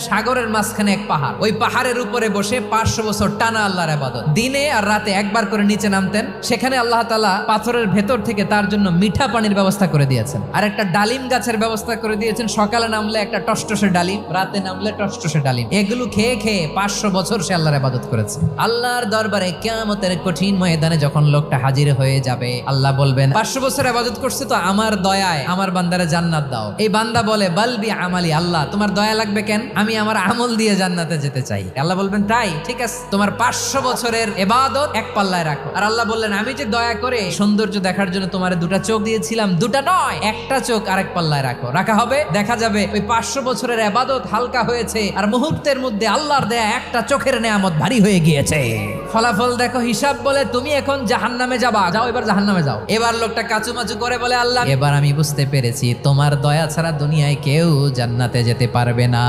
সাগরের মাঝখানে এক পাহাড়, ওই পাহাড়ের উপরে বসে 500 বছর টানা আল্লাহর ইবাদত। দিনে আর রাতে একবার করে নিচে নামতেন। সেখানে আল্লাহ তাআলা পাথরের ভেতর থেকে তার জন্য মিঠা পানির ব্যবস্থা করে দিয়েছেন, আর একটা ডালিম গাছের ব্যবস্থা করে দিয়েছেন। সকালে নামলে একটা টসটসে ডালিম, রাতে নামলে টসটসে ডালিম। এগুলো খেয়ে খেয়ে 500 বছর সে আল্লাহর ইবাদত করেছে। আল্লাহর দরবারে কিয়ামতের কঠিন ময়দানে যখন লোকটা হাজির হয়ে যাবে, আল্লাহ বলবেন 500 বছর ইবাদত করছে তো আমার দয়ায় আমার বান্দারে জান্নাত দাও। এই বান্দা বলে বালবি আমালি, আল্লাহ তোমার দয়া লাগবে কেন, আমি আমার আমল দিয়ে জান্নাতে যেতে চাই। আল্লাহ বলবেন তাই, ঠিক আছে, তোমার 500 বছরের ইবাদত এক পাল্লায় রাখো। আর আল্লাহ বললেন আমি যে দয়া করে সৌন্দর্য দেখার জন্য তোমার 2টা চোখ দিয়েছিলাম, 2টা নয়, একটা চোখ আরেক পাল্লায় রাখো। রাখা হবে, দেখা যাবে ওই 500 বছরের ইবাদত হালকা হয়েছে, আর মুহূর্তের মধ্যে আল্লাহর দেয়া একটা চোখের নেয়ামত ভারী হয়ে গিয়েছে। ফলাফল দেখো, হিসাব বলে তুমি এখন জাহান্নামে যাবা, যাও এবার জাহান্নামে যাও। এবার লোকটা কাচুমাচু করে বলে আল্লাহ এবার আমি বুঝতে পেরেছি তোমার দয়া ছাড়া দুনিয়ায় কেউ জান্নাতে যেতে পারবে না।